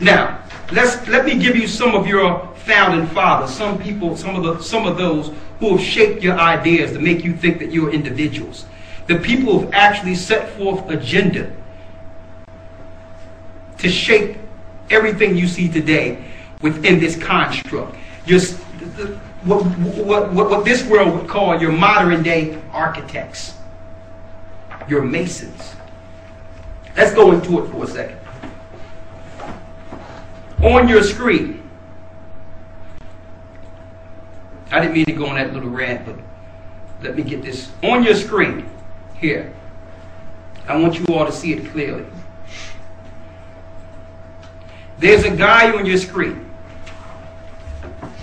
Now, let me give you some of your founding fathers, some people, some of those who have shaped your ideas to make you think that you're individuals. The people who have actually set forth agenda to shape everything you see today within this construct. What this world would call your modern day architects, your masons. Let's go into it for a second. On your screen, I didn't mean to go on that little rant, but let me get this. On your screen, here, I want you all to see it clearly. There's a guy on your screen.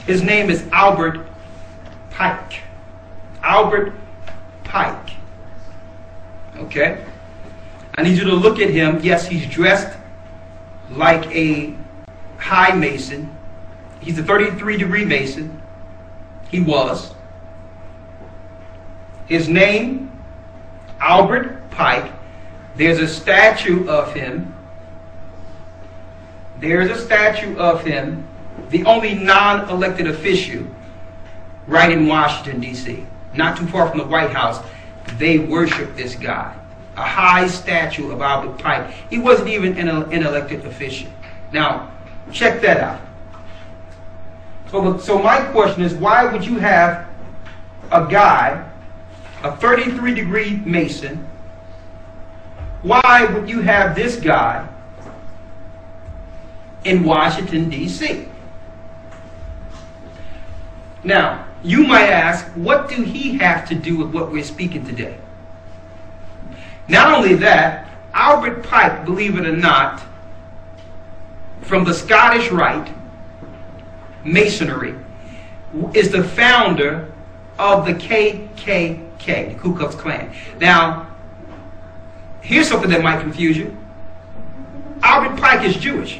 His name is Albert Pike. Albert Pike. Okay? I need you to look at him. Yes, he's dressed like a high mason. He's a 33-degree mason. He was. His name, Albert Pike. There's a statue of him. There's a statue of him, the only non-elected official right in Washington, D.C. Not too far from the White House. They worship this guy. A high statue of Albert Pike. He wasn't even an elected official. Now, check that out. So my question is, why would you have a guy, a 33-degree Mason, why would you have this guy in Washington, D.C.? Now, you might ask, what do he have to do with what we're speaking today? Not only that, Albert Pike, believe it or not, from the Scottish Rite, Masonry, is the founder of the KKK, the Ku Klux Klan. Now, here's something that might confuse you. Albert Pike is Jewish.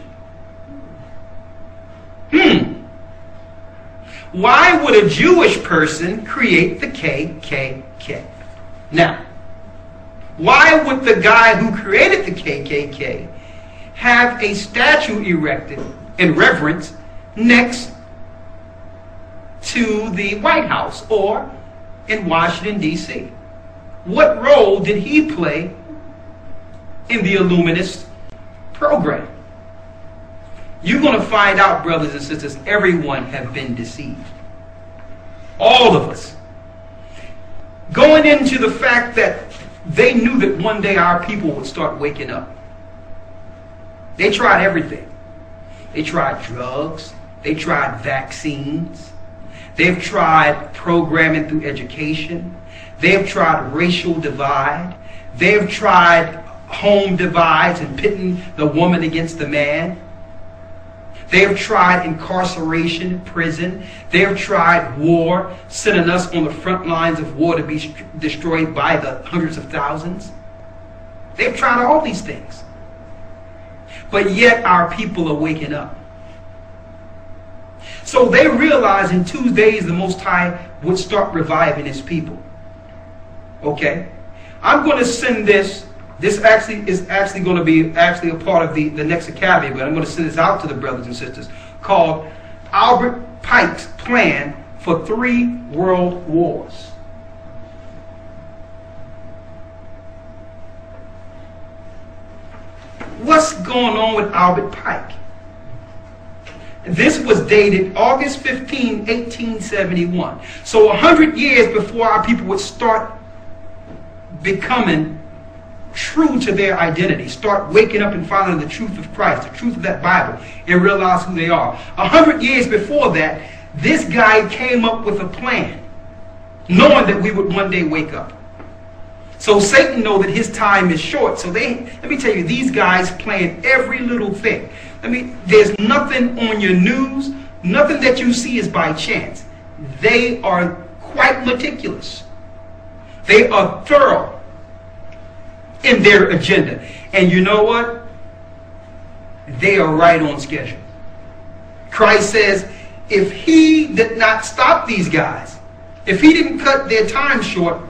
Why would a Jewish person create the KKK? Now, why would the guy who created the KKK have a statue erected in reverence next to the White House or in Washington, D.C.? What role did he play in the Illuminist program? You're going to find out, brothers and sisters, everyone have been deceived. All of us. Going into the fact that they knew that one day our people would start waking up. They tried everything. They tried drugs. They tried vaccines. They've tried programming through education. They've tried racial divide. They've tried home divides and pitting the woman against the man. They have tried incarceration, prison. They have tried war, sending us on the front lines of war to be destroyed by the hundreds of thousands. They've tried all these things. But yet our people are waking up. So they realize in 2 days the Most High would start reviving his people. Okay? I'm going to send this. This is actually going to be a part of the next academy, but I'm going to send this out to the brothers and sisters, called Albert Pike's Plan for 3 World Wars. What's going on with Albert Pike? This was dated August 15, 1871. So 100 years before our people would start becoming true to their identity, start waking up and following the truth of Christ, the truth of that Bible, and realize who they are. 100 years before that, this guy came up with a plan, knowing that we would one day wake up. So Satan knows that his time is short. So let me tell you, these guys plan every little thing. There's nothing on your news, nothing that you see is by chance. They are quite meticulous. They are thorough in their agenda. And you know what? They are right on schedule. Christ says, if he did not stop these guys, if he didn't cut their time short,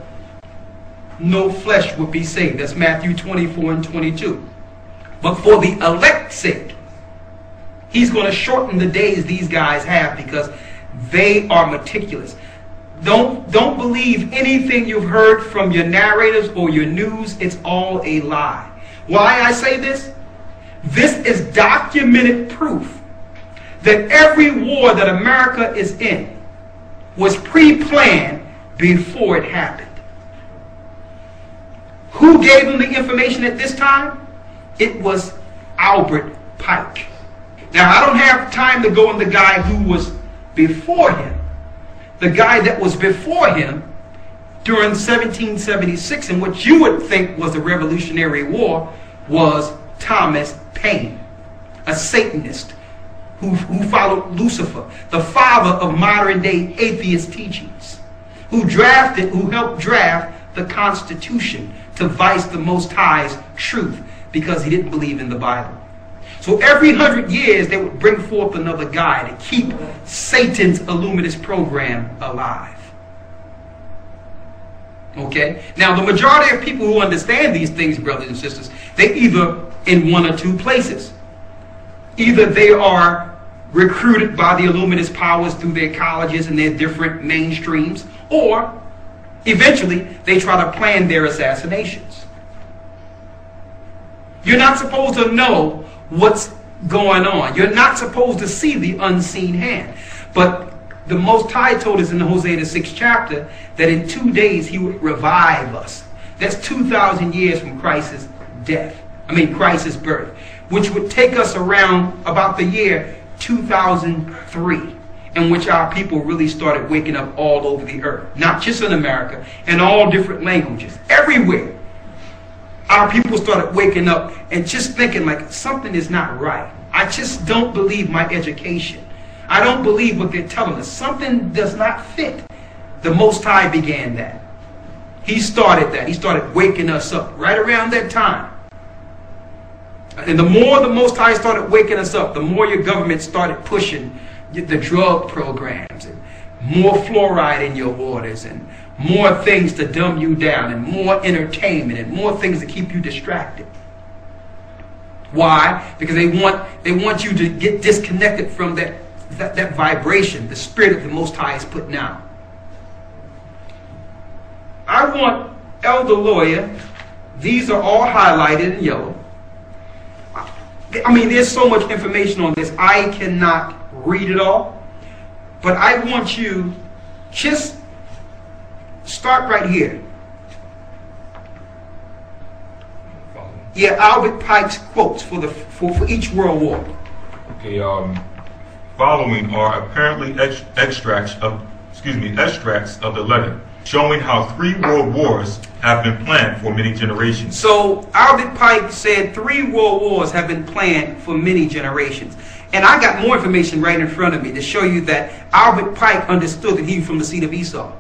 no flesh would be saved. That's Matthew 24 and 22. But for the elect's sake, He's going to shorten the days these guys have because they are meticulous. Don't believe anything you've heard from your narrators or your news. It's all a lie. Why I say this? This is documented proof that every war that America is in was pre-planned before it happened. Who gave them the information at this time? It was Albert Pike. Now, I don't have time to go on the guy who was before him. The guy that was before him during 1776, and what you would think was the Revolutionary War, was Thomas Paine, a Satanist who followed Lucifer, the father of modern day atheist teachings, who helped draft the Constitution to vice the Most High's truth because he didn't believe in the Bible. So every 100 years they would bring forth another guy to keep Satan's Illuminist program alive. Okay? Now the majority of people who understand these things, brothers and sisters, they either in one or two places. Either they are recruited by the Illuminist powers through their colleges and their different mainstreams, or eventually they try to plan their assassinations. You're not supposed to know what's going on. You're not supposed to see the unseen hand. But the Most High told us in Hosea the 6th chapter that in 2 days he would revive us. That's 2,000 years from Christ's Christ's birth, which would take us around about the year 2003, in which our people really started waking up all over the earth, not just in America, in all different languages, everywhere. Our people started waking up and just thinking like something is not right. I just don't believe my education. I don't believe what they're telling us. Something does not fit. The Most High began that. He started that. He started waking us up right around that time. And the more the Most High started waking us up, the more your government started pushing the drug programs and more fluoride in your waters and more things to dumb you down and more entertainment and more things to keep you distracted. Why? Because they want you to get disconnected from that vibration, the spirit of the Most High is putting out. I want Elder Lawyer, these are all highlighted in yellow. I mean, there's so much information on this, I cannot read it all. But I want you just start right here. Yeah, Albert Pike's quotes for each world war. Okay, following are apparently extracts of the letter, showing how 3 world wars have been planned for many generations. So Albert Pike said 3 world wars have been planned for many generations. And I got more information right in front of me to show you that Albert Pike understood that he was from the seed of Esau.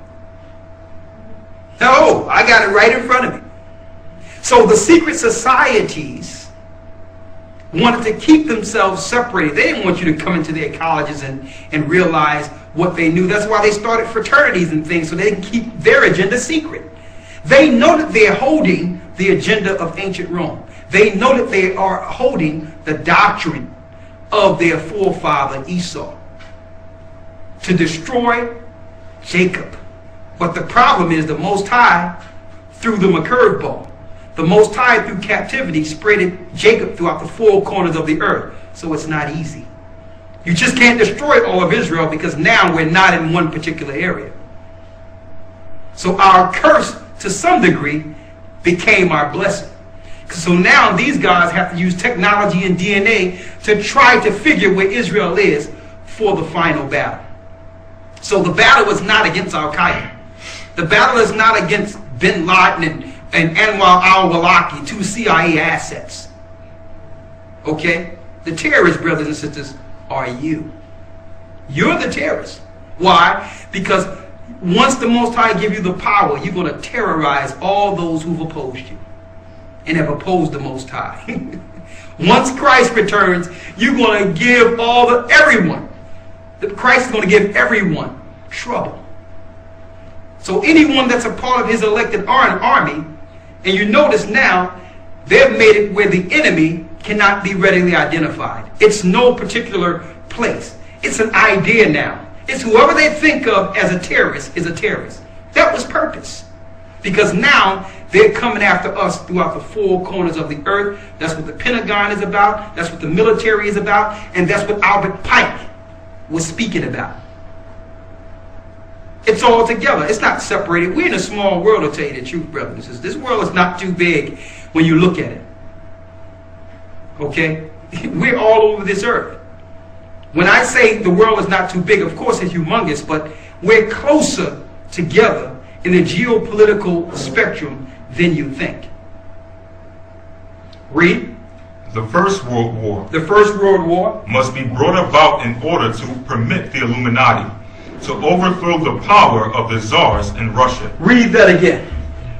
No, I got it right in front of me. So the secret societies wanted to keep themselves separated. They didn't want you to come into their colleges and realize what they knew. That's why they started fraternities and things, so they can keep their agenda secret. They know that they're holding the agenda of ancient Rome. They know that they are holding the doctrine of their forefather Esau to destroy Jacob. But the problem is the Most High threw them a curveball. The Most High through captivity spread Jacob throughout the 4 corners of the earth. So it's not easy. You just can't destroy all of Israel because now we're not in one particular area. So our curse, to some degree, became our blessing. So now these guys have to use technology and DNA to try to figure where Israel is for the final battle. So the battle is not against Al-Qaeda. The battle is not against Bin Laden and Anwar al-Awlaki, 2 CIA assets. Okay? The terrorists, brothers and sisters, are you. You're the terrorist. Why? Because once the Most High give you the power, you're going to terrorize all those who've opposed you and have opposed the Most High. Once Christ returns, you're going to give everyone. Christ is going to give everyone trouble. So anyone that's a part of his elected army, and you notice now, they've made it where the enemy cannot be readily identified. It's no particular place. It's an idea now. It's whoever they think of as a terrorist is a terrorist. That was purpose. Because now they're coming after us throughout the four corners of the earth. That's what the Pentagon is about. That's what the military is about. And that's what Albert Pike was speaking about. It's all together. It's not separated. We're in a small world, to tell you the truth, brothers and sisters. This world is not too big when you look at it. Okay? We're all over this earth. When I say the world is not too big, of course it's humongous, but we're closer together in the geopolitical spectrum than you think. Read. The First World War. The First World War must be brought about in order to permit the Illuminati to overthrow the power of the czars in Russia. Read that again.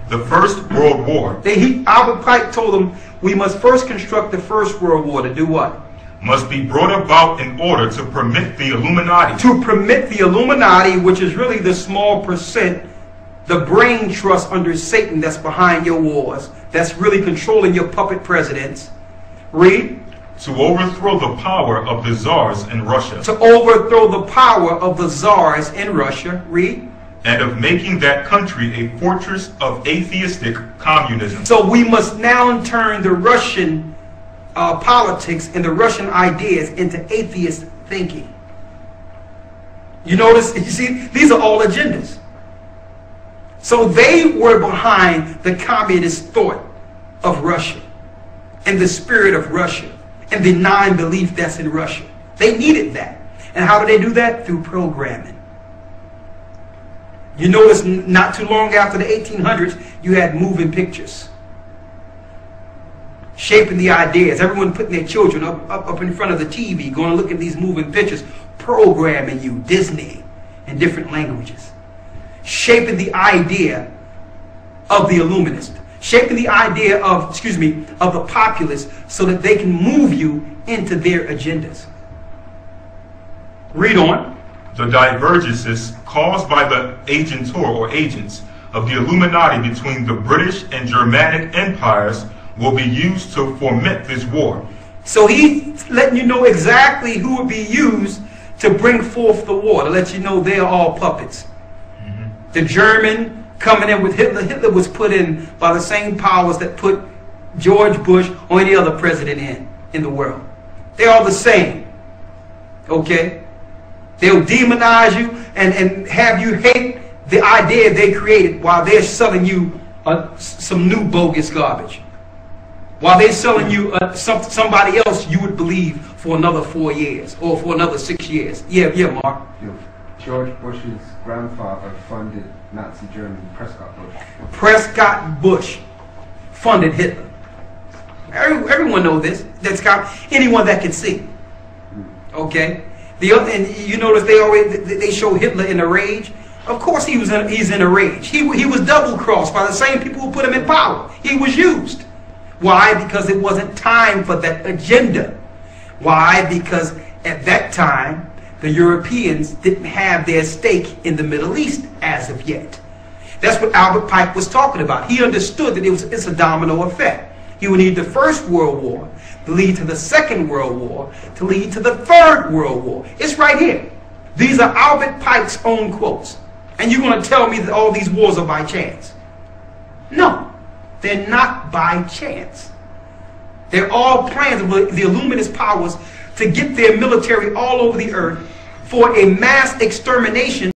The First World War. Albert Pike told them we must first construct the First World War to do what? Must be brought about in order to permit the Illuminati. To permit the Illuminati, which is really the small percent, the brain trust under Satan that's behind your wars, that's really controlling your puppet presidents. Read. To overthrow the power of the czars in Russia. To overthrow the power of the czars in Russia. Read. And of making that country a fortress of atheistic communism. So we must now turn the Russian politics and the Russian ideas into atheist thinking. You notice, you see, these are all agendas. So they were behind the communist thought of Russia and the spirit of Russia and the non-belief that's in Russia. They needed that. And how did they do that? Through programming. You notice not too long after the 1800s, you had moving pictures. Shaping the ideas. Everyone putting their children up in front of the TV, going to look at these moving pictures, programming you, Disney, in different languages. Shaping the idea of the Illuminist. Shaping the idea of, of the populace so that they can move you into their agendas. Read on. The divergences caused by the agentur or agents of the Illuminati between the British and Germanic empires will be used to foment this war. So he's letting you know exactly who would be used to bring forth the war, to let you know they're all puppets. The German coming in with Hitler. Hitler was put in by the same powers that put George Bush or any other president in the world. They're all the same. Okay? They'll demonize you and have you hate the idea they created while they're selling you some new bogus garbage. While they're selling you somebody else you would believe for another 4 years or for another 6 years. Yeah, Mark. George Bush's grandfather funded Nazi Germany, Prescott Bush. Prescott Bush funded Hitler. Everyone knows this. That's got anyone that can see. Okay. And you notice they show Hitler in a rage. Of course he's in a rage. He was double crossed by the same people who put him in power. He was used. Why? Because it wasn't time for that agenda. Why? Because at that time the Europeans didn't have their stake in the Middle East as of yet. That's what Albert Pike was talking about. He understood that it's a domino effect. He would need the First World War to lead to the Second World War, to lead to the Third World War. It's right here. These are Albert Pike's own quotes. And you're going to tell me that all these wars are by chance? No, they're not by chance. They're all plans of the Illuminist powers to get their military all over the earth for a mass extermination